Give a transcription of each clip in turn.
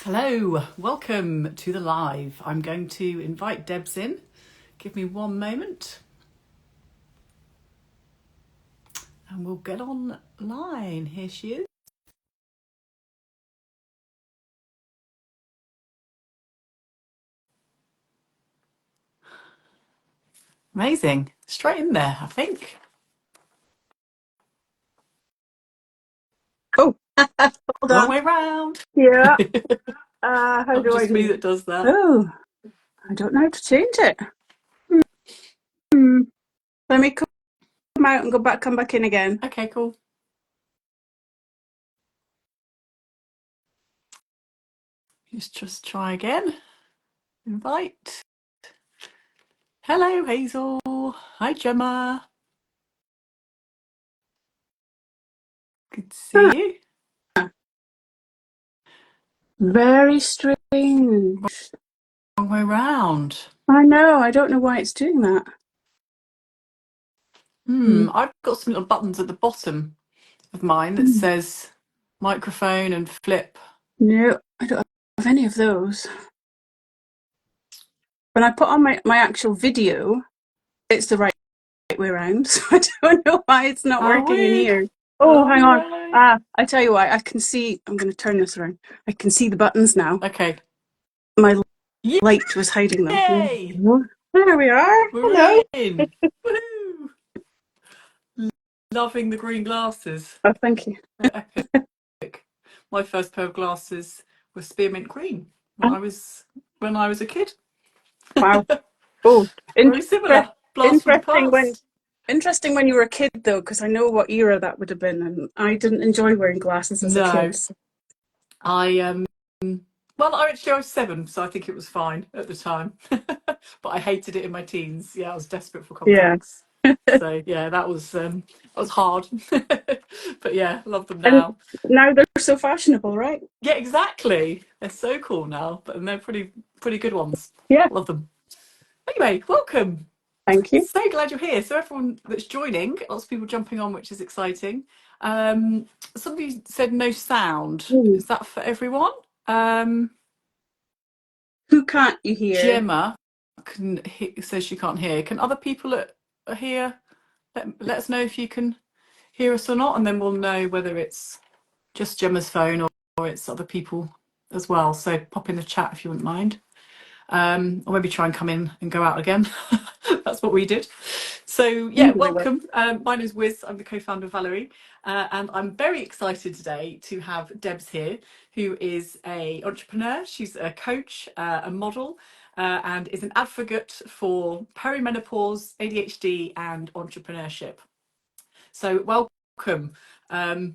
Hello, welcome to the live. I'm going to invite Debs in. Give me one moment and we'll get online. Here she is. Amazing. Straight in there, I think. Oh, hold Wrong on. way round. Yeah. How Not do I just me do? that does that. Oh, I don't know how to change it. Hmm. Let me come out and come back in again. Okay, cool. Let's just try again. Invite. Hello, Hazel. Hi, Gemma. Good to see you. Very strange. Wrong way round. I know. I don't know why it's doing that. I've got some little buttons at the bottom of mine that Hmm. says microphone and flip. No, I don't have any of those. When I put on my actual video, it's the right way around. So I don't know why it's not How working in weird. here. Oh, Oh hang on. no. I tell you what, I can see. I'm going to turn this around. I can see the buttons now. Okay. My light was hiding them. Yay! There we are. We're Hello. in. Woohoo! Loving the green glasses. Oh, thank you. They're epic. My first pair of glasses were spearmint green when I was a kid. Wow. Oh, Very similar. Blast from the interesting when past. you were a kid though, because I know what era that would have been, and I didn't enjoy wearing glasses as a kid. No. I well, I was 7, so I think it was fine at the time. But I hated it in my teens. Yeah, I was desperate for Yeah. contacts. So yeah, that was hard. But yeah, love them And now. now they're so fashionable, right? Yeah, exactly. They're so cool now, but they're pretty good ones. Yeah. Love them. Anyway, welcome. Thank you. So glad you're here. So everyone that's joining, lots of people jumping on, which is exciting. Um, Somebody said no sound. Hmm. Is that for everyone? Um, Who can't you hear? Gemma says she can't hear. Can other people are here let us know if you can hear us or not, and then we'll know whether it's just Gemma's phone or it's other people as well. So pop in the chat if you wouldn't mind. Or maybe try and come in and go out again. That's what we did. So yeah, Usually work. welcome. My name's Wizz. I'm the co-founder of Valerie, and I'm very excited today to have Debs here, who is a entrepreneur. She's a coach, a model, and is an advocate for perimenopause, ADHD, and entrepreneurship. So welcome.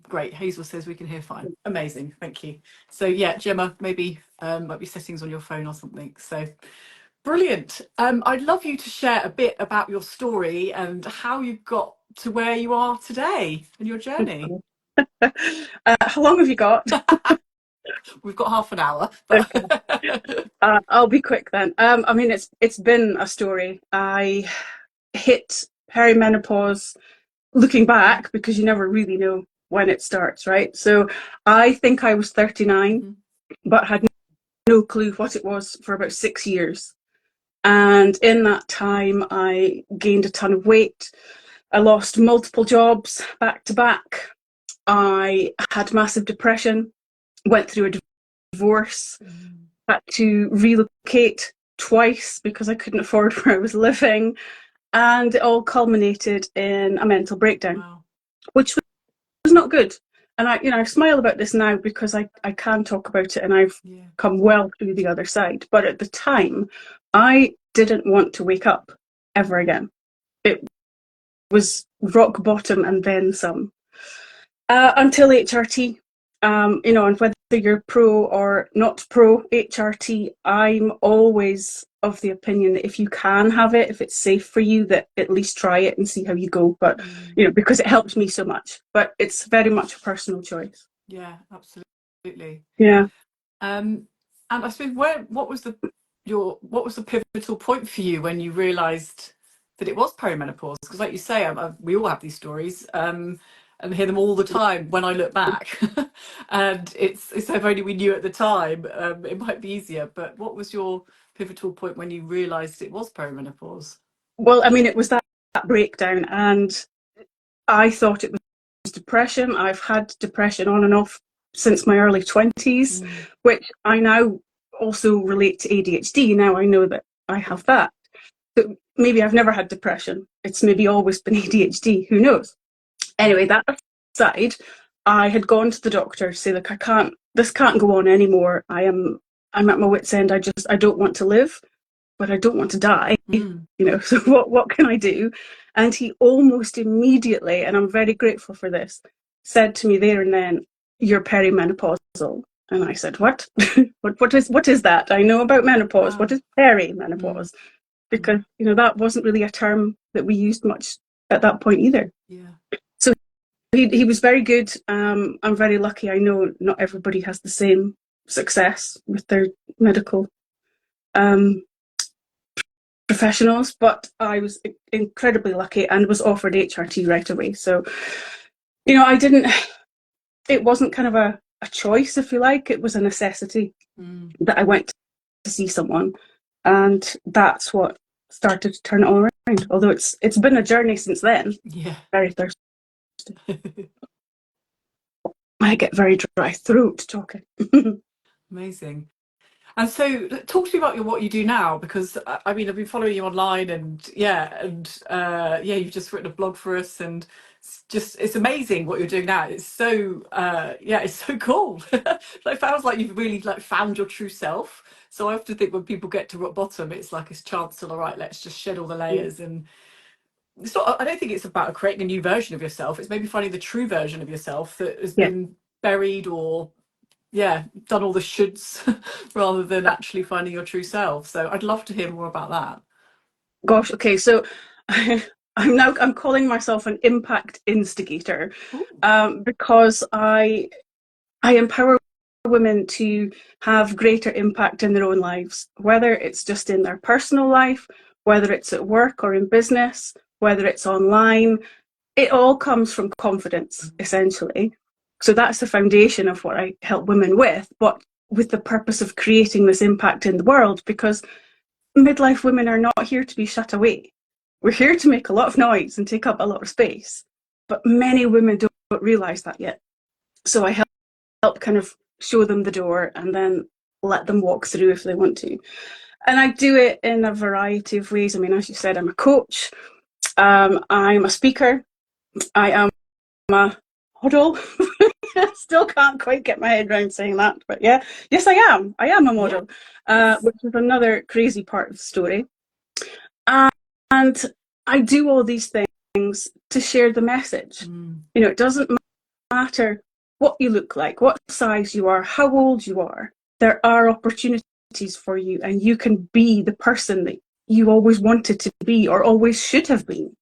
Great. Hazel says we can hear fine. Amazing. Thank you. So yeah, Gemma, maybe might be settings on your phone or something. So brilliant. I'd love you to share a bit about your story and how you got to where you are today and your journey. How long have you got? We've got half an hour, Okay. but I'll be quick then. I mean, it's been a story. I hit perimenopause looking back because you never really know when it starts, right? So I think I was 39, but had no clue what it was for about 6 years. And in that time, I gained a ton of weight. I lost multiple jobs back to back. I had massive depression, went through a divorce, had to relocate twice because I couldn't afford where I was living. And it all culminated in a mental breakdown, wow. which was not good. And I smile about this now because I can talk about it and I've come well through the other side. But at the time, I didn't want to wake up ever again. It was rock bottom and then some. Until HRT, and whether you're pro or not pro HRT, I'm always of the opinion that if you can have it, if it's safe for you, that at least try it and see how you go. But because it helped me so much. But it's very much a personal choice. Yeah, absolutely. Yeah. And I suppose what was the pivotal point for you when you realised that it was perimenopause? Because, like you say, we all have these stories. and hear them all the time when I look back. And it's if only we knew at the time, it might be easier. But what was your pivotal point when you realised it was perimenopause? Well, I mean, it was that breakdown, and I thought it was depression. I've had depression on and off since my early 20s, Mm. which I now also relate to ADHD. Now I know that I have that. So maybe I've never had depression. It's maybe always been ADHD. Who knows? Anyway, that aside, I had gone to the doctor to say, look, this can't go on anymore. I'm at my wit's end. I don't want to live, but I don't want to die. Mm. So what can I do? And he almost immediately, and I'm very grateful for this, said to me there and then, you're perimenopausal. And I said, what? what is that? I know about menopause. What Wow. is perimenopause? Mm. Because, that wasn't really a term that we used much at that point either. Yeah. So he was very good. I'm very lucky. I know not everybody has the same success with their medical professionals, but I was incredibly lucky and was offered HRT right away. So, it wasn't kind of a choice, if you like. It was a necessity that I went to see someone, and that's what started to turn it all around. Although it's been a journey since then. Yeah. Very thirsty. I get very dry throat talking. Amazing. And so, talk to me about what you do now, because I mean, I've been following you online, and you've just written a blog for us, and it's amazing what you're doing now. It's so it's so cool. It feels like you've really like found your true self. So I often think when people get to rock bottom, it's like a chance to, all right, let's just shed all the layers. And it's not. I don't think it's about creating a new version of yourself. It's maybe finding the true version of yourself that has Yeah. been buried or done all the shoulds rather than actually finding your true self. So I'd love to hear more about that. Gosh. Okay. So I'm calling myself an impact instigator, because I empower women to have greater impact in their own lives, whether it's just in their personal life, whether it's at work or in business, whether it's online. It all comes from confidence, essentially. So that's the foundation of what I help women with, but with the purpose of creating this impact in the world, because midlife women are not here to be shut away. We're here to make a lot of noise and take up a lot of space, but many women don't realize that yet. So I help kind of show them the door and then let them walk through if they want to. And I do it in a variety of ways. I mean, as you said, I'm a coach, I'm a speaker, I am a model. Still can't quite get my head around saying that, but yes, I am a model. Which is another crazy part of the story. And I do all these things to share the message. It doesn't matter what you look like, what size you are, how old you are. There are opportunities for you, and you can be the person that you always wanted to be or always should have been.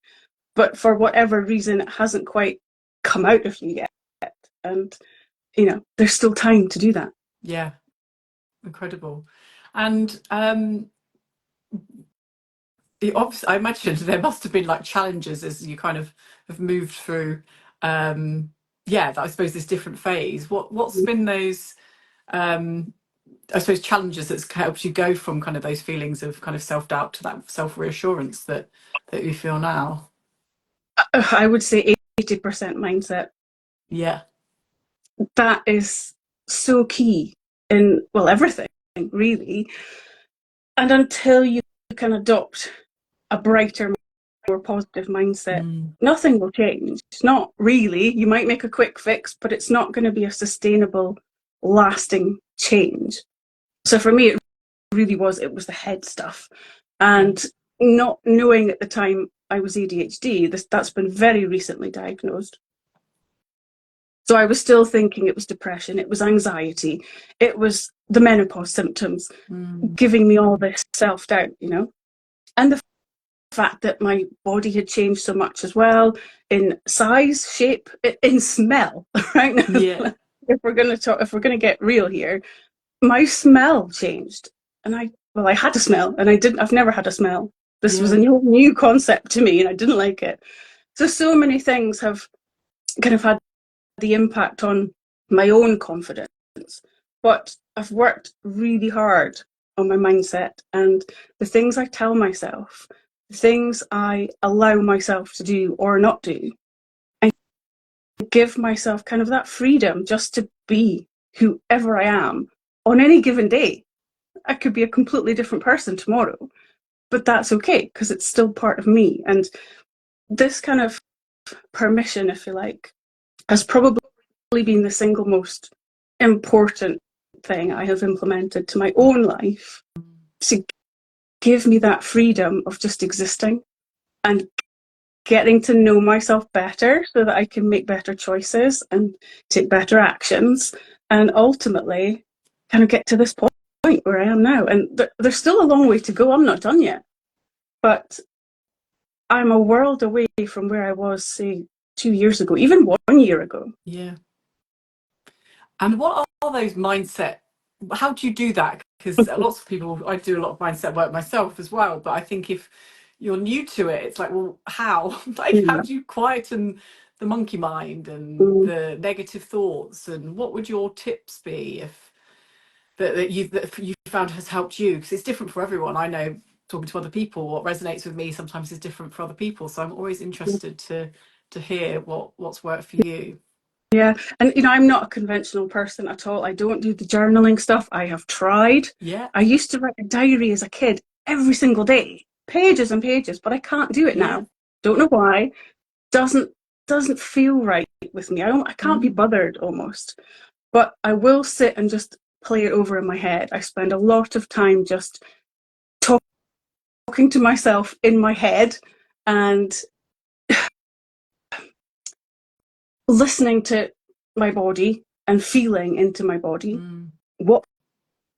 But for whatever reason, it hasn't quite come out of you yet. And, there's still time to do that. Yeah, incredible. And I imagine there must have been like challenges as you kind of have moved through, I suppose this different phase. What's been those, I suppose, challenges that's helped you go from kind of those feelings of kind of self-doubt to that self-reassurance that you feel now? I would say 80% mindset. Yeah. That is so key in, well, everything, really. And until you can adopt a brighter, more positive mindset, nothing will change. Not really. You might make a quick fix, but it's not going to be a sustainable, lasting change. So for me, it was the head stuff. And not knowing at the time I was ADHD, that's been very recently diagnosed. So I was still thinking it was depression, it was anxiety, it was the menopause symptoms giving me all this self-doubt, and the fact that my body had changed so much as well, in size, shape, in smell, right? Yeah. If we're going to get real here, my smell changed. And I had a smell, and I've never had a smell. This was a new concept to me, and I didn't like it. So many things have kind of had the impact on my own confidence. But I've worked really hard on my mindset and the things I tell myself, the things I allow myself to do or not do, and give myself kind of that freedom just to be whoever I am on any given day. I could be a completely different person tomorrow, but that's okay because it's still part of me. And this kind of permission, if you like, has probably been the single most important thing I have implemented to my own life to give me that freedom of just existing and getting to know myself better so that I can make better choices and take better actions and ultimately kind of get to this point where I am now. And there's still a long way to go. I'm not done yet, but I'm a world away from where I was, say, 2 years ago, even 1 year ago. Yeah. And what are those mindset? How do you do that? Because lots of people, I do a lot of mindset work myself as well. But I think if you're new to it, it's like, well, how? Like, how Yeah. do you quieten the monkey mind and Mm. the negative thoughts? And what would your tips be if that you found has helped you? Because it's different for everyone. I know talking to other people, what resonates with me sometimes is different for other people. So I'm always interested to hear what's worked for you. Yeah, and I'm not a conventional person at all. I don't do the journaling stuff. I have tried. Yeah, I used to write a diary as a kid every single day, pages and pages, but I can't do it yeah. now. Don't know why. Doesn't feel right with me. I can't be Mm. bothered almost. But I will sit and just play it over in my head. I spend a lot of time just talking to myself in my head and listening to my body and feeling into my body. Mm. What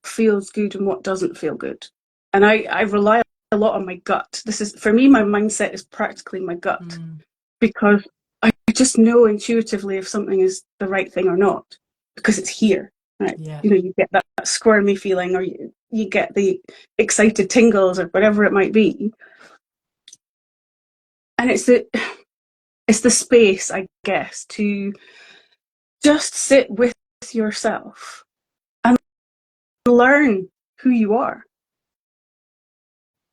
feels good and what doesn't feel good. And I rely a lot on my gut. This is, for me, my mindset is practically my gut Mm. because I just know intuitively if something is the right thing or not because it's here. Right? Yeah. You get that squirmy feeling or you get the excited tingles or whatever it might be. And it's the space, I guess, to just sit with yourself and learn who you are.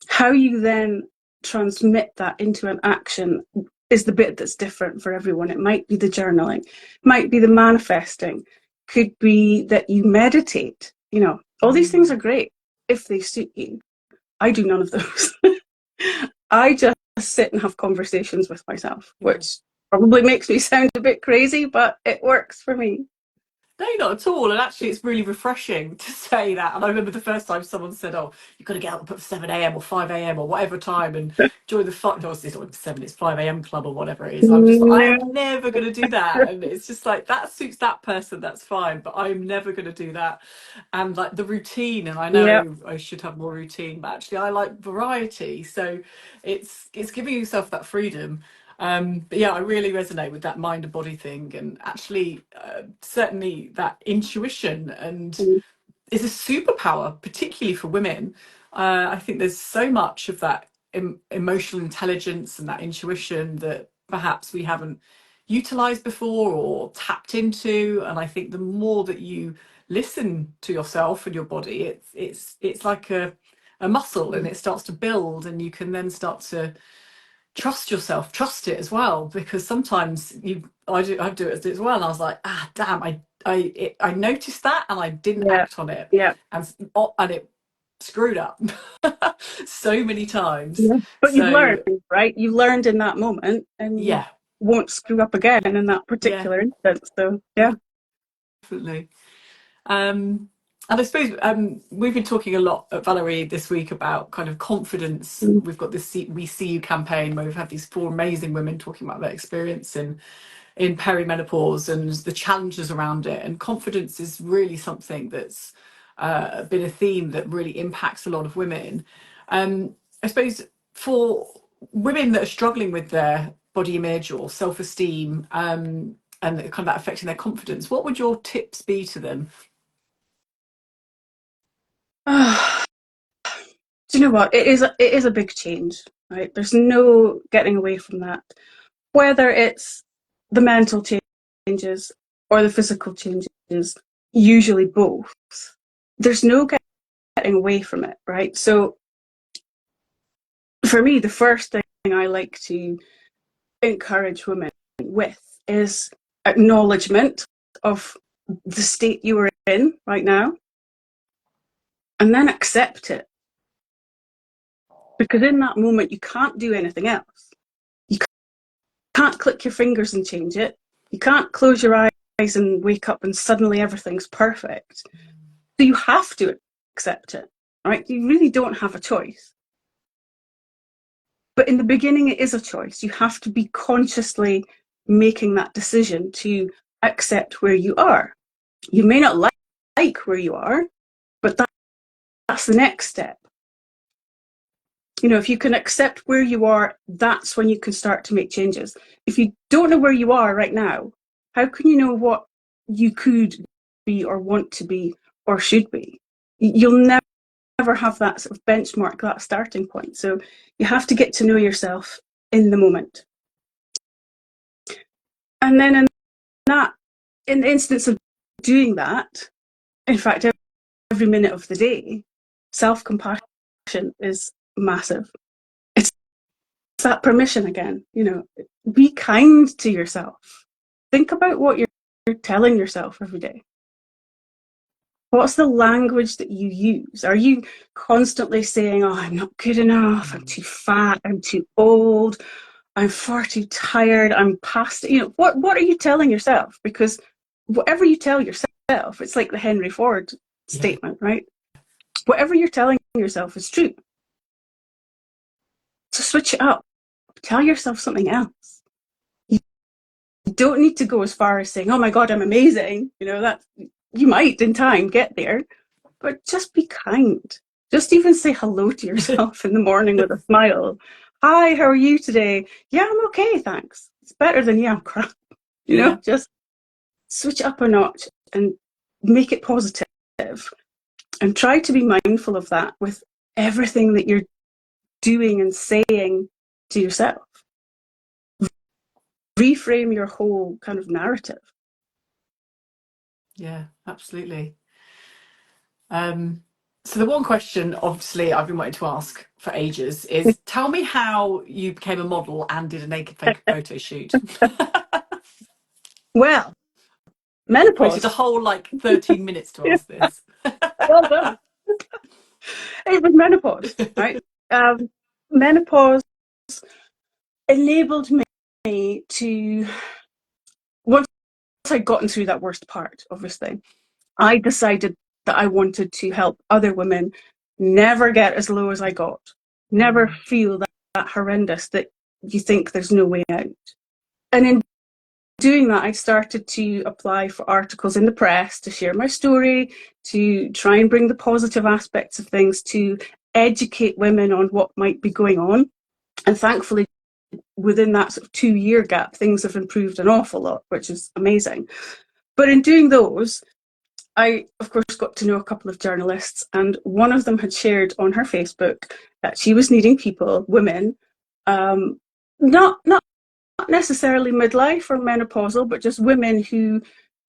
How you then transmit that into an action is the bit that's different for everyone. It might be the journaling, might be the manifesting, could be that you meditate. All these things Mm. are great if they suit you. I do none of those. I just sit and have conversations with myself, Yeah. which probably makes me sound a bit crazy, but it works for me. No, not at all. And actually, it's really refreshing to say that. And I remember the first time someone said, "Oh, you've got to get up at 7 a.m. or 5 a.m. or whatever time and join the fun." No, it's not 7, it's 5 a.m. club or whatever it is. And I'm just, I No. am never going to do that. And it's just like, that suits that person, that's fine. But I'm never going to do that. And like the routine, and I Yep. know I should have more routine, but actually, I like variety. So it's giving yourself that freedom. But yeah, I really resonate with that mind and body thing, and actually, certainly that intuition and is a superpower, particularly for women. I think there's so much of that emotional intelligence and that intuition that perhaps we haven't utilized before or tapped into. And I think the more that you listen to yourself and your body, it's like a muscle, and it starts to build, and you can then start to trust yourself, trust it as well, because sometimes I do it as well, and I was like, ah, damn, I noticed that and I didn't Yeah. act on it, Yeah. and it screwed up so many times. Yeah. But you've learned, So right? You learned in that moment and you yeah, won't screw up again yeah, in that yeah, particular instance. So, yeah, yeah. definitely. And I suppose we've been talking a lot at Valerie this week about kind of confidence. Mm. We've got this We See You campaign where we've had these four amazing women talking about their experience in perimenopause and the challenges around it. And confidence is really something that's been a theme that really impacts a lot of women. I suppose for women that are struggling with their body image or self-esteem, and kind of that affecting their confidence, what would your tips be to them? Do you know what? It is a big change, right? There's no getting away from that. Whether it's the mental changes or the physical changes, usually both. There's no getting away from it, right? So for me, the first thing I like to encourage women with is acknowledgement of the state you are in right now, and then accept it. Because in that moment, you can't do anything else. You can't click your fingers and change it. You can't close your eyes and wake up and suddenly everything's perfect. So you have to accept it, right? You really don't have a choice. But in the beginning, it is a choice. You have to be consciously making that decision to accept where you are. You may not like where you are, but that's the next step. You know, if you can accept where you are, that's when you can start to make changes. If you don't know where you are right now, how can you know what you could be or want to be or should be? You'll never have that sort of benchmark, that starting point. So you have to get to know yourself in the moment. And then in the instance of doing that, in fact, every minute of the day, self-compassion is massive. It's that permission again, you know, be kind to yourself. Think about what you're telling yourself every day. What's the language that you use? Are you constantly saying, oh, I'm not good enough, I'm too fat, I'm too old, I'm far too tired, I'm past, you know, what are you telling yourself? Because whatever you tell yourself, it's like the Henry Ford statement, right? Whatever you're telling yourself is true. So switch it up. Tell yourself something else. You don't need to go as far as saying, oh my God, I'm amazing. You know, that you might in time get there, but just be kind. Just even say hello to yourself in the morning with a smile. Hi, how are you today? Yeah, I'm okay, thanks. It's better than, yeah, I'm crap. You know, just switch up a notch and make it positive. And try to be mindful of that with everything that you're doing and saying to yourself. Reframe your whole kind of narrative. Yeah, absolutely. So the one question, obviously, I've been waiting to ask for ages is, tell me how you became a model and did a naked photo shoot. Well, Waited menopause. a whole 13 minutes to ask this. Well done. It was menopause, right? Menopause enabled me to, once I'd gotten through that worst part, obviously, I decided that I wanted to help other women never get as low as I got, never feel that horrendous that you think there's no way out. And in doing that, I started to apply for articles in the press to share my story, to try and bring the positive aspects of things, to educate women on what might be going on. And thankfully, within that sort of 2-year gap, things have improved an awful lot, which is amazing. But in doing those, I, of course, got to know a couple of journalists, and one of them had shared on her Facebook that she was needing people, women, not necessarily midlife or menopausal, but just women who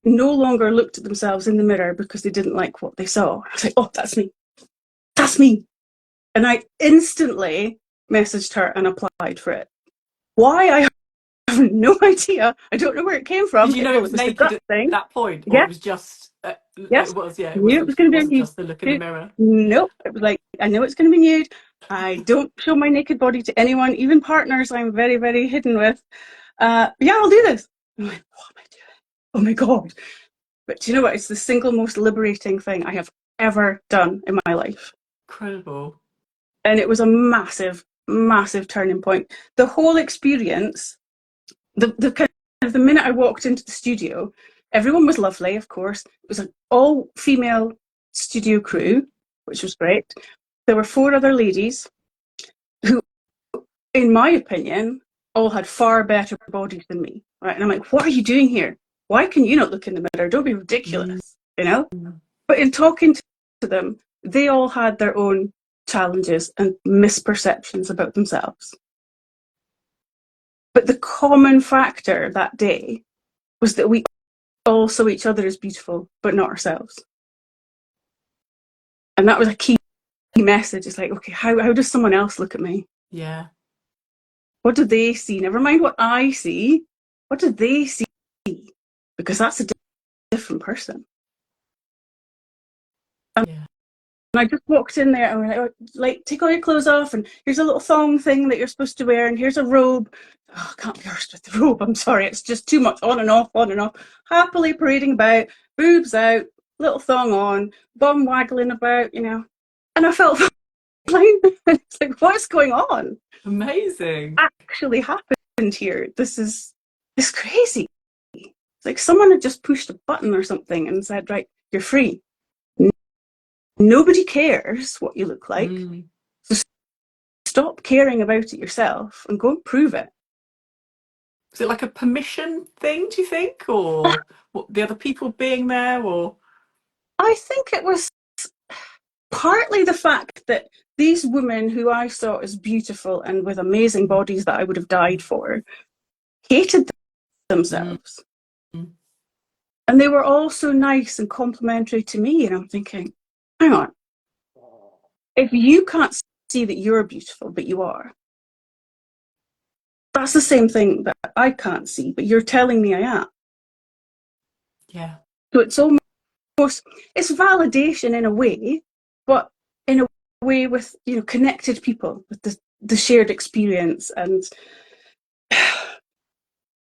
no longer looked at themselves in the mirror because they didn't like what they saw. I was like, oh, that's me. That's me. And I instantly messaged her and applied for it. Why? I have no idea. I don't know where it came from. Did you know it Well, was it was the gut naked at thing. that point, or it Yes, was just yes. it was, yeah, Knew it was it going to be wasn't nude. just the look in the mirror. Nope. It was like, I know it's going to be nude. I don't show my naked body to anyone, even partners I'm very, very hidden with. Yeah, I'll do this. I'm like, what am I doing? Oh my God. But do you know what? It's the single most liberating thing I have ever done in my life. Incredible. And it was a massive, massive turning point. The whole experience, the kind of the minute I walked into the studio, everyone was lovely, of course. It was an all-female studio crew, which was great. There were 4 other ladies who, in my opinion, all had far better bodies than me. Right? And I'm like, what are you doing here? Why can you not look in the mirror? Don't be ridiculous, you know? But in talking to them, they all had their own challenges and misperceptions about themselves. But the common factor that day was that we all saw each other as beautiful, but not ourselves. And that was a key message. It's like, okay, how does someone else look at me? Yeah. What do they see? Never mind what I see. What do they see? Because that's a different person. And Yeah. I just walked in there and we're like, oh, like, take all your clothes off, and here's a little thong thing that you're supposed to wear, and here's a robe. Oh, I can't be arsed with the robe. I'm sorry. It's just too much on and off, on and off. Happily parading about, boobs out, little thong on, bum waggling about, And I felt fine. It's like, what's going on? Amazing. Actually happened here. This is crazy. It's like someone had just pushed a button or something and said, right, you're free. Nobody cares what you look like. So stop caring about it yourself and go and prove it. Is it like a permission thing, do you think? Or what, the other people being there? Or I think it was partly the fact that these women who I saw as beautiful and with amazing bodies that I would have died for hated themselves. Mm. And they were all so nice and complimentary to me. And I'm thinking, hang on, if you can't see that you're beautiful, but you are, that's the same thing that I can't see, but you're telling me I am. Yeah. So it's almost, it's validation in a way, but in a way with, connected people, with the shared experience, and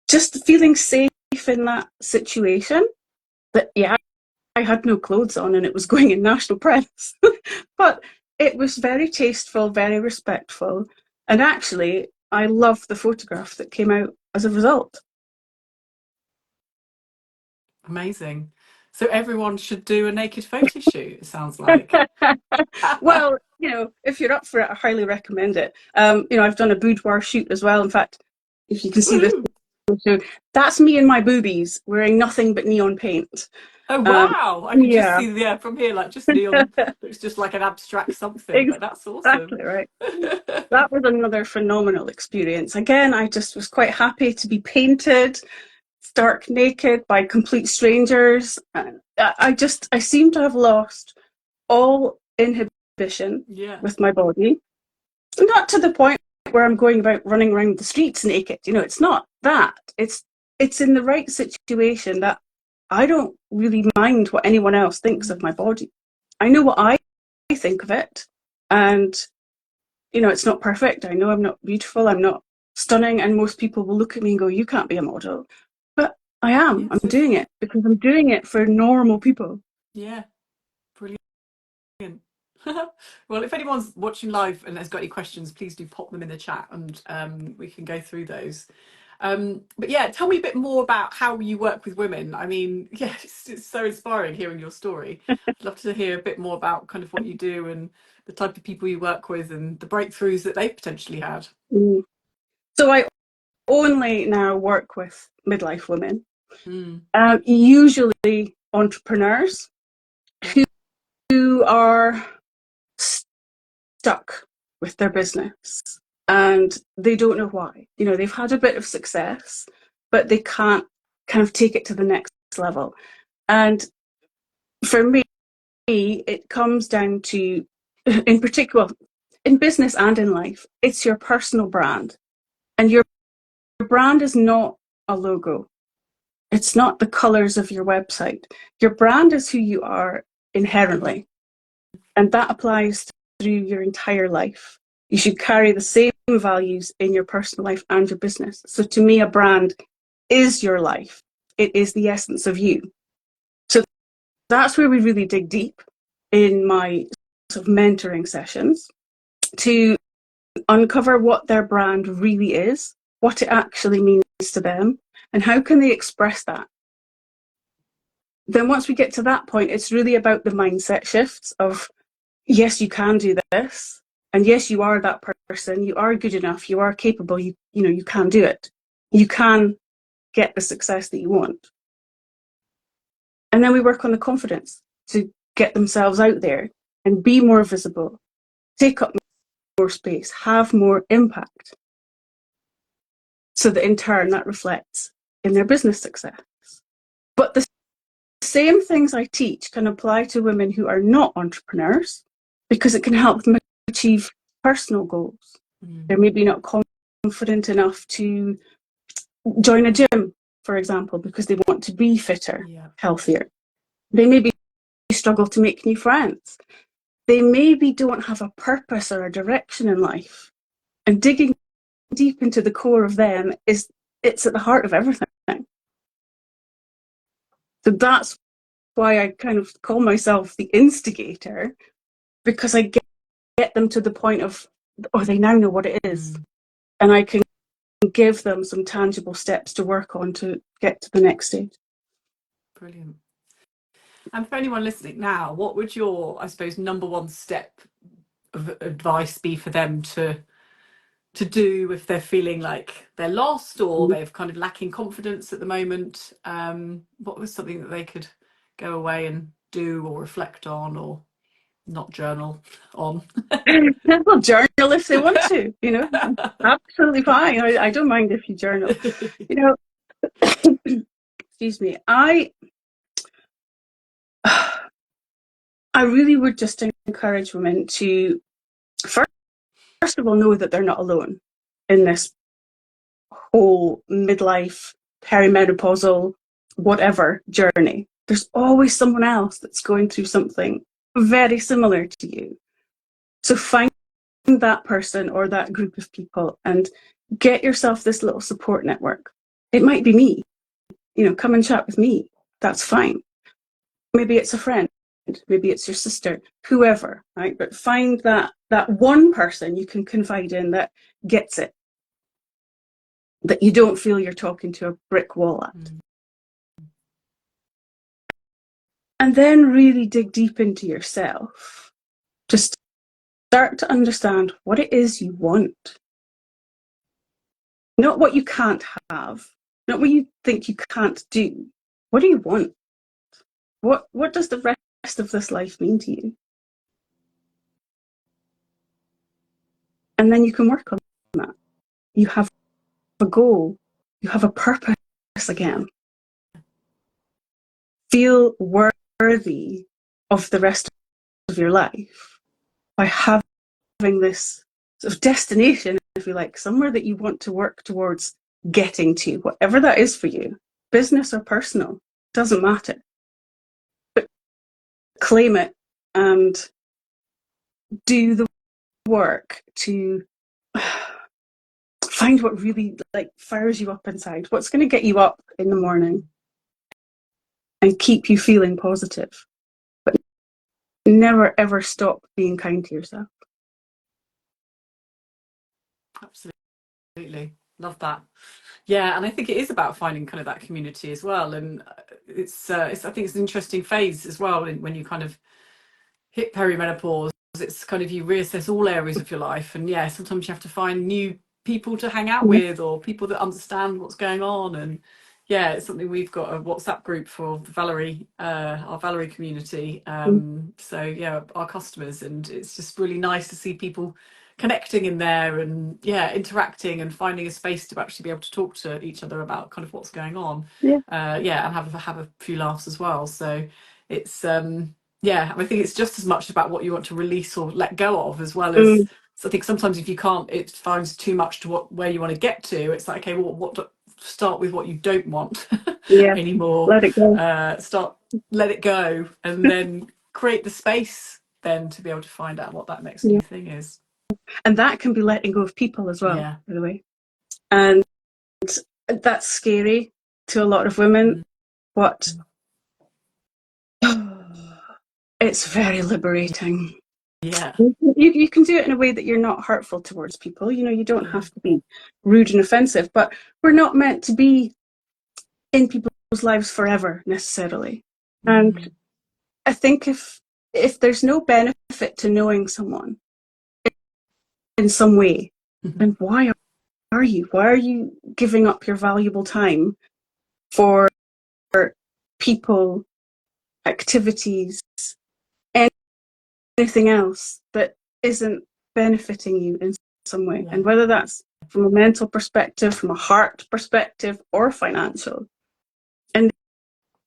just feeling safe in that situation. That, yeah, I had no clothes on and it was going in national press, but it was very tasteful, very respectful, and actually I love the photograph that came out as a result. Amazing. So everyone should do a naked photo shoot, it sounds like. Well, if you're up for it, I highly recommend it. I've done a boudoir shoot as well. In fact, if you can see this, so that's me and my boobies wearing nothing but neon paint. Oh wow! I can just Yeah, see from here, like just neon. Looks just like an abstract something, but that's awesome. exactly right. That was another phenomenal experience. Again, I just was quite happy to be painted stark naked by complete strangers. I seem to have lost all inhibition Yeah. with my body. Not to the point where I'm going about running around the streets naked. It's not that. It's in the right situation that I don't really mind what anyone else thinks of my body. I know what I think of it, and it's not perfect. I know I'm not beautiful. I'm not stunning, and most people will look at me and go, "You can't be a model," but I am. Yeah. I'm So doing it because I'm doing it for normal people. yeah, brilliant. Well, if anyone's watching live and has got any questions, please do pop them in the chat, and we can go through those. But yeah, tell me a bit more about how you work with women. I mean, yeah, it's so inspiring hearing your story. I'd love to hear a bit more about kind of what you do and the type of people you work with and the breakthroughs that they've potentially had. Mm. So I only now work with midlife women, Mm. usually entrepreneurs Yeah. who are stuck with their business and they don't know why. They've had a bit of success, but they can't kind of take it to the next level. And for me, it comes down to, in particular, in business and in life, it's your personal brand. And your brand is not a logo. It's not the colors of your website. Your brand is who you are inherently. And that applies through your entire life. You should carry the same values in your personal life and your business. So to me, a brand is your life. It is the essence of you. So that's where we really dig deep in my sort of mentoring sessions to uncover what their brand really is, what it actually means to them, and how can they express that. Then once we get to that point, it's really about the mindset shifts of, yes, you can do this, and yes, you are that person, you are good enough, you are capable, you can do it. You can get the success that you want. And then we work on the confidence to get themselves out there and be more visible, take up more space, have more impact. so that in turn that reflects in their business success. But the same things I teach can apply to women who are not entrepreneurs, because it can help them achieve personal goals. They're maybe not confident enough to join a gym, for example, because they want to be fitter, healthier. They maybe struggle to make new friends. They maybe don't have a purpose or a direction in life. And digging deep into the core of them it's at the heart of everything. So that's why I kind of call myself the instigator, because I get them to the point of, oh, they now know what it is. And I can give them some tangible steps to work on to get to the next stage. Brilliant. And for anyone listening now, what would your, I suppose, number one step of advice be for them to do if they're feeling like they're lost or they're kind of lacking confidence at the moment? What was something that they could go away and do or reflect on, or not journal on? Well, journal if they want to, you know, absolutely fine. I don't mind if you journal. You know, excuse me, I really would just encourage women to first of all know that they're not alone in this whole midlife, perimenopausal, whatever journey. There's always someone else that's going through something very similar to you. So find that person or that group of people and get yourself this little support network. It might be me, you know, come and chat with me. That's fine. Maybe it's a friend, maybe it's your sister, whoever, right? But find that one person you can confide in that gets it, that you don't feel you're talking to a brick wall at. And then really dig deep into yourself. Just start to understand what it is you want. Not what you can't have, not what you think you can't do. What do you want? What does the rest of this life mean to you? And then you can work on that. You have a goal. You have a purpose again. Feel worthy of the rest of your life by having this sort of destination, if you like, somewhere that you want to work towards getting to, whatever that is for you, business or personal, doesn't matter. But claim it and do the work to find what really like fires you up inside, what's going to get you up in the morning and keep you feeling positive. But never ever stop being kind to yourself. Absolutely. Love that. Yeah, and I think it is about finding kind of that community as well. And it's I think it's an interesting phase as well when you kind of hit perimenopause. It's kind of you reassess all areas of your life, and yeah, sometimes you have to find new people to hang out with or people that understand what's going on. And yeah, it's something we've got a WhatsApp group for Valerie, our Valerie community. So yeah, our customers, and it's just really nice to see people connecting in there and yeah, interacting and finding a space to actually be able to talk to each other about kind of what's going on. Yeah, and have a few laughs as well. So it's yeah, I think it's just as much about what you want to release or let go of, as well as so I think sometimes if you can't, it finds too much to where you want to get to. It's like, okay, well, start with what you don't want anymore. Let it go. Let it go, and then create the space then to be able to find out what that next new thing is. And that can be letting go of people as well, by the way. And that's scary to a lot of women, but it's very liberating. Yeah. You can do it in a way that you're not hurtful towards people. You know, you don't have to be rude and offensive, but we're not meant to be in people's lives forever necessarily. And I think if there's no benefit to knowing someone in some way, then why are you giving up your valuable time for people, activities, anything else that isn't benefiting you in some way. Yeah. And whether that's from a mental perspective, from a heart perspective, or financial. And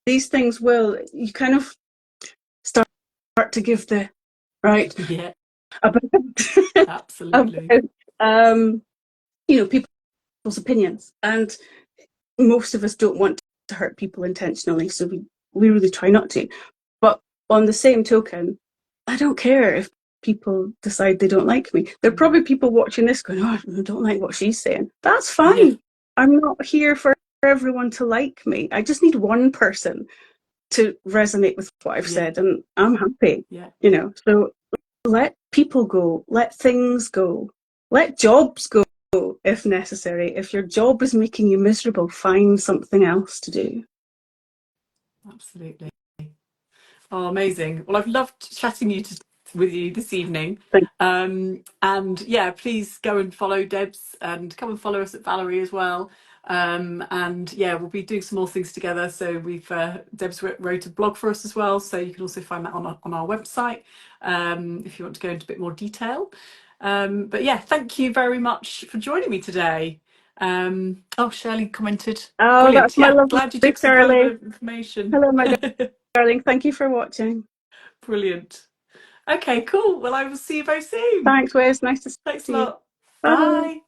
these things will, you kind of start to give the right Yeah. about, Absolutely. about people's opinions. And most of us don't want to hurt people intentionally, so we really try not to. But on the same token, I don't care if people decide they don't like me. There are probably people watching this going, oh, I don't like what she's saying. That's Yeah. fine. I'm not here for everyone to like me. I just need one person to resonate with what I've Yeah. said, and I'm happy. Yeah. So let people go, let things go, let jobs go if necessary. If your job is making you miserable, find something else to do. Absolutely. Oh, amazing. Well, I've loved chatting with you this evening. Thank And yeah, please go and follow Debs and come and follow us at Valerie as well. And yeah, we'll be doing some more things together. So Debs wrote a blog for us as well. So you can also find that on our website if you want to go into a bit more detail. But yeah, thank you very much for joining me today. Oh, Shirley commented. Oh, that's Brilliant. my Yeah, lovely glad you took some Shirley. valuable information. Hello, my darling. Thank you for watching. Brilliant. Okay, cool. Well, I will see you very soon. Thanks, Wes. Nice to Thanks a see you. lot. Bye. Bye.